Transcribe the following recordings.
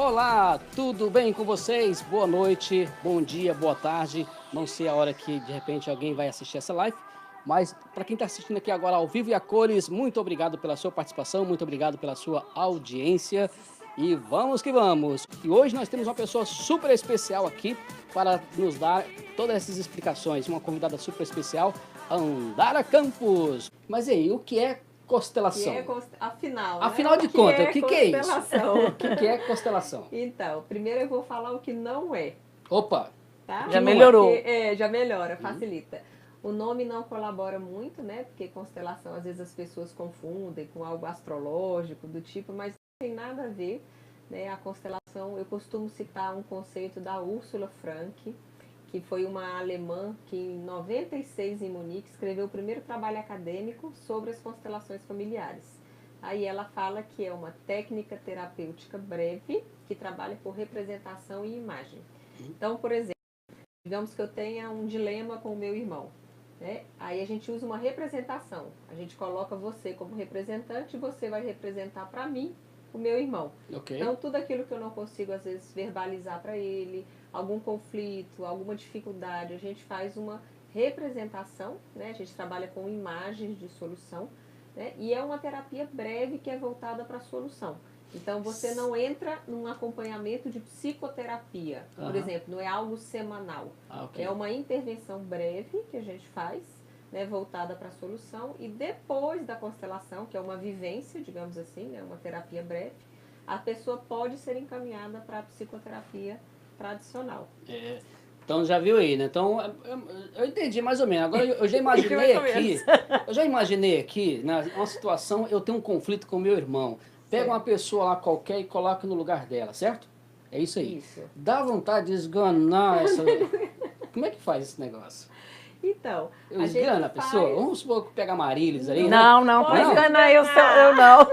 Olá, tudo bem com vocês? Boa noite, bom dia, boa tarde. Não sei a hora que de repente alguém vai assistir essa live, mas para quem está assistindo aqui agora ao vivo e a cores, muito obrigado pela sua participação, muito obrigado pela sua audiência e vamos que vamos. E hoje nós temos uma pessoa super especial aqui para nos dar todas essas explicações, uma convidada super especial, Andara Campos. Mas e aí, o que é constelação? Afinal, Afinal de contas, o que é isso? O que é constelação? Então, primeiro eu vou falar o que não é. Opa! Tá? Já melhorou. Já melhora, facilita. O nome não colabora muito, né? Porque constelação, às vezes as pessoas confundem com algo astrológico do tipo, mas não tem nada a ver. Né? A constelação, eu costumo citar um conceito da Ursula Frank, que foi uma alemã que em 96 em Munique escreveu o primeiro trabalho acadêmico sobre as constelações familiares. Aí ela fala que é uma técnica terapêutica breve que trabalha por representação e imagem. Então, por exemplo, digamos que eu tenha um dilema com o meu irmão. Né? Aí a gente usa uma representação. A gente coloca você como representante e você vai representar para mim o meu irmão. Okay. Então, tudo aquilo que eu não consigo, às vezes, verbalizar para ele, algum conflito, alguma dificuldade, a gente faz uma representação, né? A gente trabalha com imagens de solução, né? E é uma terapia breve que é voltada para a solução. Então, você não entra num acompanhamento de psicoterapia, por exemplo, não é algo semanal. Okay. É uma intervenção breve que a gente faz, né, voltada para a solução, e depois da constelação, que é uma vivência, digamos assim, né, uma terapia breve, a pessoa pode ser encaminhada para a psicoterapia tradicional. Então já viu aí, né? Então eu entendi mais ou menos. Agora eu já imaginei aqui, numa situação, eu tenho um conflito com meu irmão. Pega uma pessoa lá qualquer e coloca no lugar dela, certo? É isso aí. Isso. Dá vontade de esganar essa... Como é que faz esse negócio? Então, eu esgano a pessoa? Faz... Vamos supor que pega a Marilis aí, não, né? Não, pode esganar, eu não.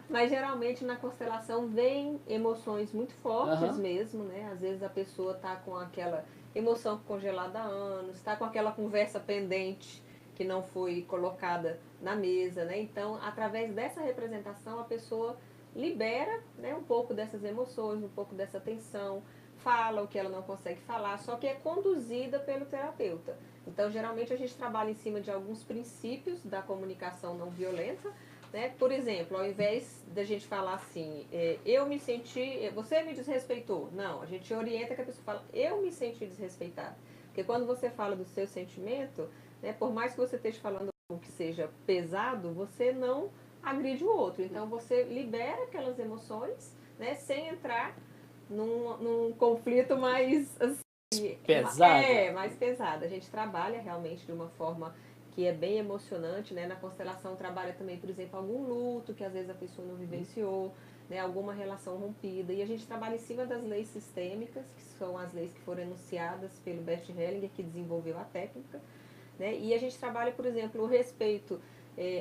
Mas geralmente na constelação vem emoções muito fortes mesmo, né? Às vezes a pessoa está com aquela emoção congelada há anos, está com aquela conversa pendente que não foi colocada na mesa, né? Então, através dessa representação, a pessoa libera, né, um pouco dessas emoções, um pouco dessa tensão, fala o que ela não consegue falar, só que é conduzida pelo terapeuta. Então, geralmente a gente trabalha em cima de alguns princípios da comunicação não violenta, né? Por exemplo, ao invés da gente falar assim, eu me senti, você me desrespeitou. Não, a gente orienta que a pessoa fala, eu me senti desrespeitada. Porque quando você fala do seu sentimento, né, por mais que você esteja falando algo que seja pesado, você não agride o outro. Então, você libera aquelas emoções, né, sem entrar num conflito mais assim, pesado. Mais pesado. A gente trabalha realmente de uma forma que é bem emocionante, né? Na constelação trabalha também, por exemplo, algum luto que às vezes a pessoa não vivenciou, né? Alguma relação rompida. E a gente trabalha em cima das leis sistêmicas, que são as leis que foram enunciadas pelo Bert Hellinger, que desenvolveu a técnica, né? E a gente trabalha, por exemplo, o respeito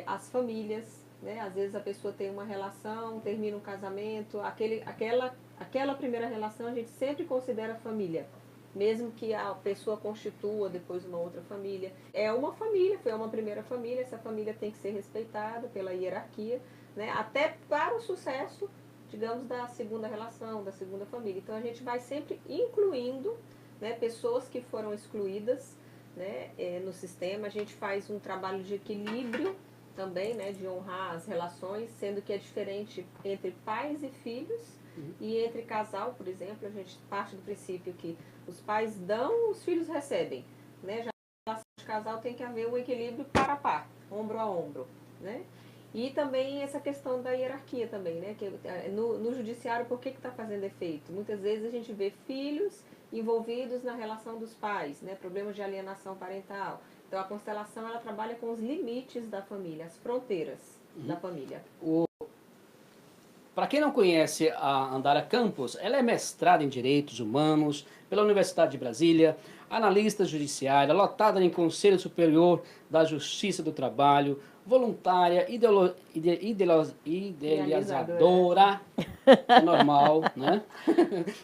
às famílias, né? Às vezes a pessoa tem uma relação, termina um casamento, aquela primeira relação a gente sempre considera família. Mesmo que a pessoa constitua depois uma outra família. É uma família, foi uma primeira família, essa família tem que ser respeitada pela hierarquia, né? Até para o sucesso, digamos, da segunda relação, da segunda família. Então a gente vai sempre incluindo, né, pessoas que foram excluídas, né, no sistema. A gente faz um trabalho de equilíbrio também, né, de honrar as relações, sendo que é diferente entre pais e filhos. E entre casal, por exemplo, a gente parte do princípio que os pais dão, os filhos recebem, né? Já na relação de casal tem que haver um equilíbrio par a par, ombro a ombro, né? E também essa questão da hierarquia também, né? Que no judiciário, por que está fazendo efeito? Muitas vezes a gente vê filhos envolvidos na relação dos pais, né? Problemas de alienação parental. Então a constelação ela trabalha com os limites da família, as fronteiras da família. Para quem não conhece a Andara Campos, ela é mestrada em Direitos Humanos pela Universidade de Brasília, analista judiciária, lotada em Conselho Superior da Justiça do Trabalho, voluntária, idealizadora, normal, né?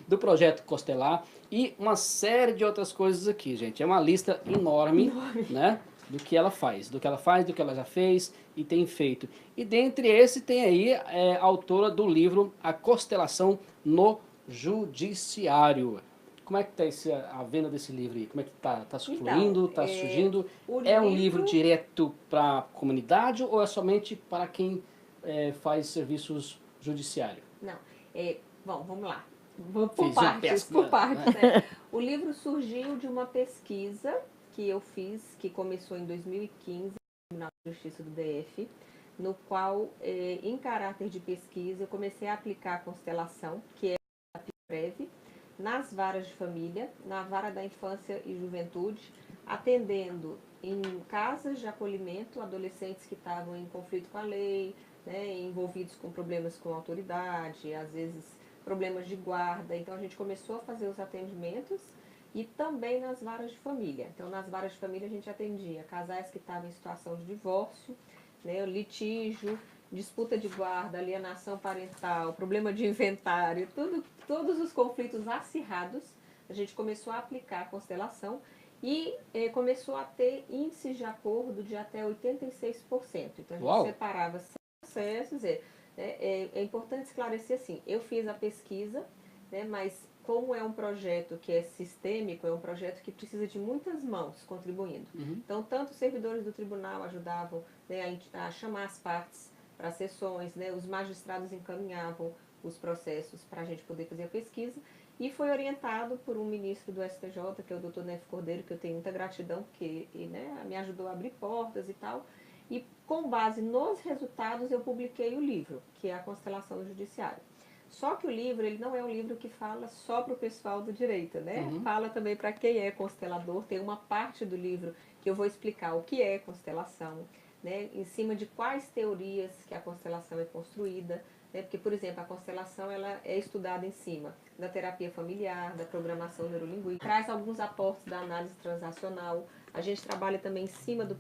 Do projeto Costelar e uma série de outras coisas aqui, gente. É uma lista enorme, né? do que ela faz, do que ela já fez e tem feito. E dentre esse tem aí a autora do livro A Constelação no Judiciário. Como é que está a venda desse livro aí? Como é que está? Está fluindo? Está surgindo? É um livro direto para a comunidade ou é somente para quem faz serviços judiciários? Não. Bom, vamos lá. Por partes, né? O livro surgiu de uma pesquisa que eu fiz, que começou em 2015, na Justiça do DF, no qual, em caráter de pesquisa, eu comecei a aplicar a constelação, que é a PREV, nas varas de família, na vara da infância e juventude, atendendo em casas de acolhimento adolescentes que estavam em conflito com a lei, né, envolvidos com problemas com autoridade, às vezes problemas de guarda. Então a gente começou a fazer os atendimentos e também nas varas de família. Então nas varas de família a gente atendia casais que estavam em situação de divórcio, né, litígio, disputa de guarda, alienação parental, problema de inventário, todos os conflitos acirrados. A gente começou a aplicar a constelação e começou a ter índices de acordo de até 86%. Então a gente separava processos. É importante esclarecer assim, eu fiz a pesquisa, né, mas como é um projeto que é sistêmico, é um projeto que precisa de muitas mãos contribuindo. Então, tanto os servidores do tribunal ajudavam, né, a chamar as partes para sessões, né, os magistrados encaminhavam os processos para a gente poder fazer a pesquisa, e foi orientado por um ministro do STJ, que é o Dr. Nefe Cordeiro, que eu tenho muita gratidão, porque né, me ajudou a abrir portas e tal. E com base nos resultados eu publiquei o livro, que é A Constelação do Judiciário. Só que o livro, ele não é um livro que fala só para o pessoal do direito, né? Fala também para quem é constelador. Tem uma parte do livro que eu vou explicar o que é constelação, né? Em cima de quais teorias que a constelação é construída, né? Porque, por exemplo, a constelação ela é estudada em cima da terapia familiar, da programação neurolinguística, traz alguns aportes da análise transacional. A gente trabalha também em cima do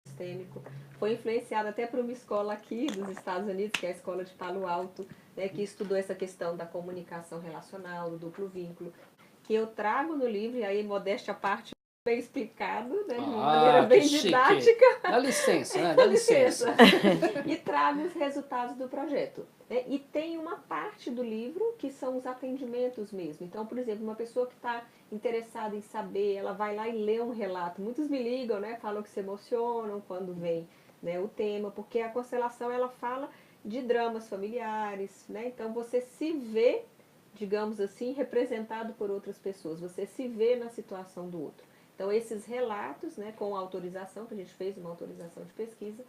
sistêmico. Foi influenciado até por uma escola aqui dos Estados Unidos, que é a escola de Palo Alto, né, que estudou essa questão da comunicação relacional, do duplo vínculo, que eu trago no livro, e aí, modéstia à parte, bem explicado, né, de uma maneira bem didática. Dá licença, né? Dá licença. E trago os resultados do projeto. Né? E tem uma parte do livro que são os atendimentos mesmo. Então, por exemplo, uma pessoa que está interessada em saber, ela vai lá e lê um relato. Muitos me ligam, né, falam que se emocionam quando vem, né, o tema, porque a constelação ela fala de dramas familiares, né? Então você se vê, digamos assim, representado por outras pessoas. Você se vê na situação do outro. Então, esses relatos, né, com autorização, que a gente fez uma autorização de pesquisa,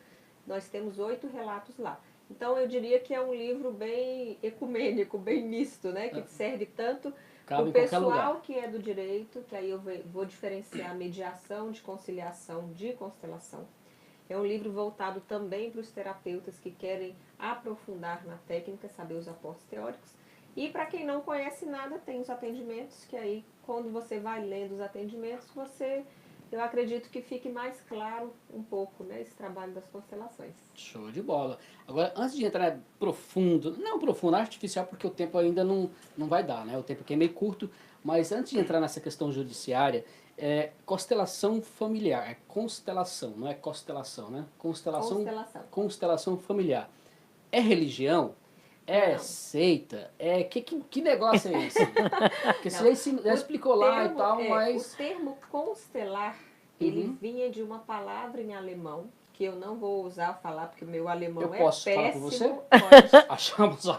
nós temos 8 relatos lá. Então, eu diria que é um livro bem ecumênico, bem misto, né, que serve tanto para o pessoal que é do direito, que aí eu vou diferenciar mediação de conciliação de constelação. É um livro voltado também para os terapeutas que querem aprofundar na técnica, saber os aportes teóricos. E para quem não conhece nada, tem os atendimentos, que aí, quando você vai lendo os atendimentos, eu acredito que fique mais claro um pouco, né, esse trabalho das constelações. Show de bola. Agora, antes de entrar profundo, não profundo, artificial, porque o tempo ainda não vai dar, né? O tempo aqui é meio curto, mas antes de entrar nessa questão judiciária, constelação familiar, é constelação, não é constelação, né? Constelação familiar. É religião? É seita? Que negócio é esse? Porque você já explicou lá e tal, mas... O termo constelar, ele vinha de uma palavra em alemão, que eu não vou usar falar, porque o meu alemão é péssimo. Eu posso falar com você? Pode. Achamos o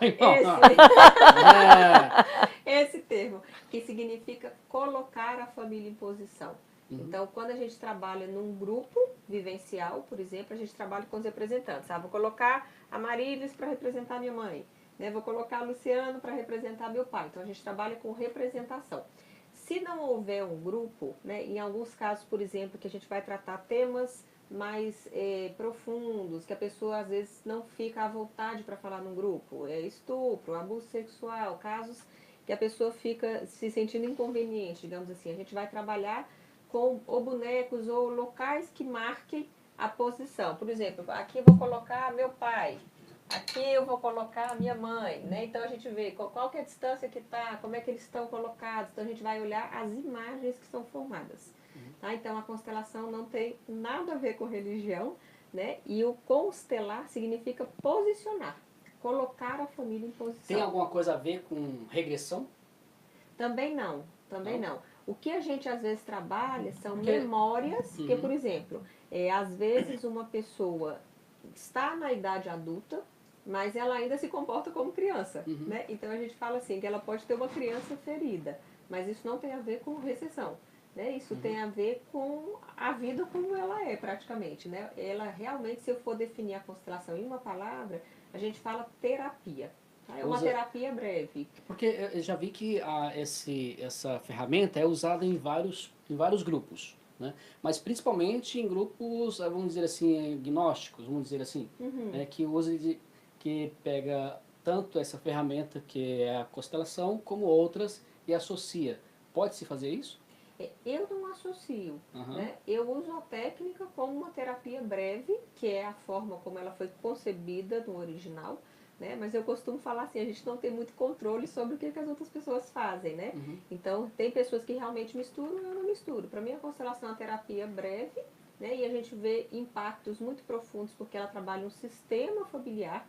Esse termo, que significa colocar a família em posição. Então, quando a gente trabalha num grupo vivencial, por exemplo, a gente trabalha com os representantes. Vou colocar a Marilis para representar minha mãe. Né? Vou colocar o Luciano para representar meu pai. Então, a gente trabalha com representação. Se não houver um grupo, né, em alguns casos, por exemplo, que a gente vai tratar temas mais profundos, que a pessoa às vezes não fica à vontade para falar num grupo, estupro, abuso sexual, casos que a pessoa fica se sentindo inconveniente, digamos assim. A gente vai trabalhar com ou bonecos ou locais que marquem a posição. Por exemplo, aqui eu vou colocar meu pai, aqui eu vou colocar a minha mãe, né? Então a gente vê qual que é a distância que está, como é que eles estão colocados. Então a gente vai olhar as imagens que são formadas. Tá? Então, a constelação não tem nada a ver com religião, né? E o constelar significa posicionar, colocar a família em posição. Tem alguma coisa a ver com regressão? Também não, também não. O que a gente às vezes trabalha são Porque- memórias, que, por exemplo, às vezes uma pessoa está na idade adulta, mas ela ainda se comporta como criança, né? Então a gente fala assim, que ela pode ter uma criança ferida, mas isso não tem a ver com recessão, né? Isso tem a ver com a vida como ela é praticamente, né? Ela realmente, se eu for definir a constelação em uma palavra, a gente fala terapia. Tá? É uma terapia breve. Porque eu já vi que essa ferramenta é usada em vários grupos, né? Mas principalmente em grupos, vamos dizer assim, gnósticos, vamos dizer assim, né? Que pega tanto essa ferramenta que é a constelação, como outras e associa. Pode-se fazer isso? Eu não associo, né? Eu uso a técnica como uma terapia breve, que é a forma como ela foi concebida no original, né? Mas eu costumo falar assim, a gente não tem muito controle sobre o que as outras pessoas fazem, né? Então, tem pessoas que realmente misturam, eu não misturo. Para mim, a constelação é uma terapia breve, né? E a gente vê impactos muito profundos, porque ela trabalha um sistema familiar.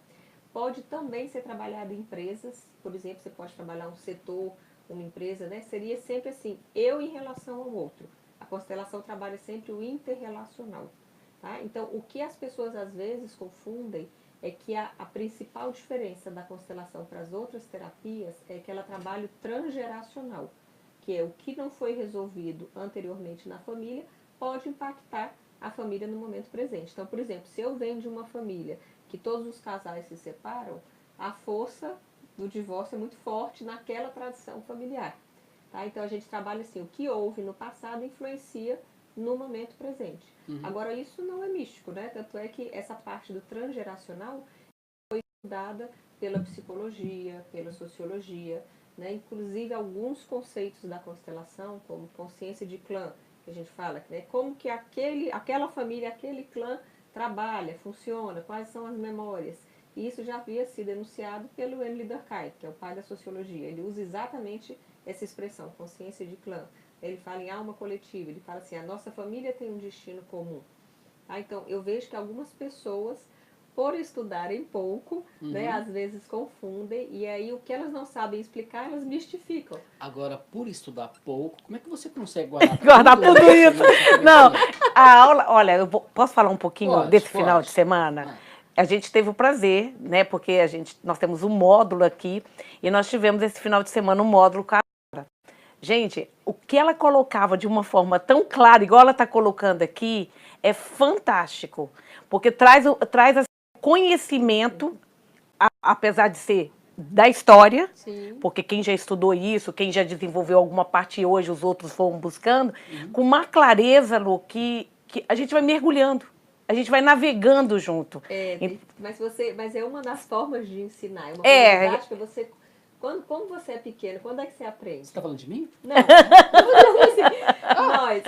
Pode também ser trabalhado em empresas, por exemplo, você pode trabalhar um setor, uma empresa, né? Seria sempre assim, eu em relação ao outro. A constelação trabalha sempre o interrelacional, tá? Então, o que as pessoas às vezes confundem é que a principal diferença da constelação para as outras terapias é que ela trabalha o transgeracional, que é o que não foi resolvido anteriormente na família, pode impactar a família no momento presente. Então, por exemplo, se eu venho de uma família que todos os casais se separam, a força do divórcio é muito forte naquela tradição familiar. Tá? Então, a gente trabalha assim, o que houve no passado influencia no momento presente. Agora, isso não é místico, né? Tanto é que essa parte do transgeracional foi estudada pela psicologia, pela sociologia, né? Inclusive alguns conceitos da constelação, como consciência de clã, que a gente fala, né? Como que aquela família, aquele clã trabalha, funciona, quais são as memórias. E isso já havia sido enunciado pelo Emile Durkheim, que é o pai da sociologia. Ele usa exatamente essa expressão, consciência de clã. Ele fala em alma coletiva, ele fala assim, a nossa família tem um destino comum. Ah, então, eu vejo que algumas pessoas, por estudarem pouco, né, às vezes confundem, e aí o que elas não sabem explicar, elas mistificam. Agora, por estudar pouco, como é que você consegue guardar Guardar tudo isso. Não, Não. a aula, olha, posso falar um pouquinho Pode, desse pode. final de semana? A gente teve o prazer, né, porque nós temos um módulo aqui, e nós tivemos esse final de semana um módulo com a Sara. Gente, o que ela colocava de uma forma tão clara, igual ela está colocando aqui, é fantástico, porque traz conhecimento, apesar de ser da história, Sim. porque quem já estudou isso, quem já desenvolveu alguma parte e hoje os outros foram buscando, com uma clareza, Lu, que a gente vai mergulhando, a gente vai navegando junto. Mas é uma das formas de ensinar, é uma coisa didática, você... Como você é pequeno, quando é que você aprende? Você está falando de mim? Não. Nós.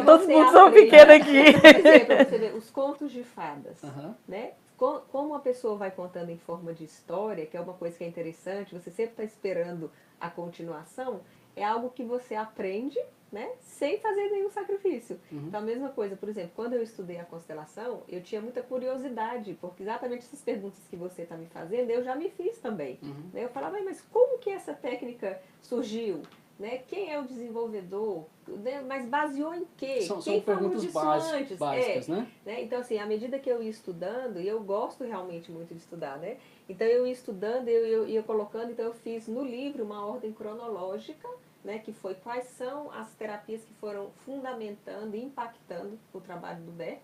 Todos mundo são pequenos aqui. Por exemplo, você vê os contos de fadas, né? Como a pessoa vai contando em forma de história, que é uma coisa que é interessante, você sempre está esperando a continuação, é algo que você aprende, né, sem fazer nenhum sacrifício. Então, a mesma coisa, por exemplo, quando eu estudei a constelação, eu tinha muita curiosidade, porque exatamente essas perguntas que você está me fazendo, eu já me fiz também. Né? Eu falava, mas como que essa técnica surgiu? Né? Quem é o desenvolvedor? Né? Mas baseou em quê? São Quem perguntas básicas, né? Então, assim, à medida que eu ia estudando, e eu gosto realmente muito de estudar, né? Então, eu ia estudando, eu ia colocando, então eu fiz no livro uma ordem cronológica, né, que foi quais são as terapias que foram fundamentando e impactando o trabalho do Bert,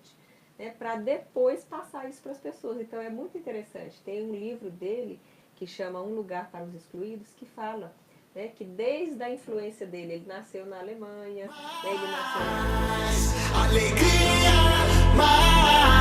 né, para depois passar isso para as pessoas. Então é muito interessante. Tem um livro dele que chama Um Lugar para os Excluídos, que fala, né, que desde a influência dele, ele nasceu na Alemanha, né, ele nasceu na... Alegria, mais.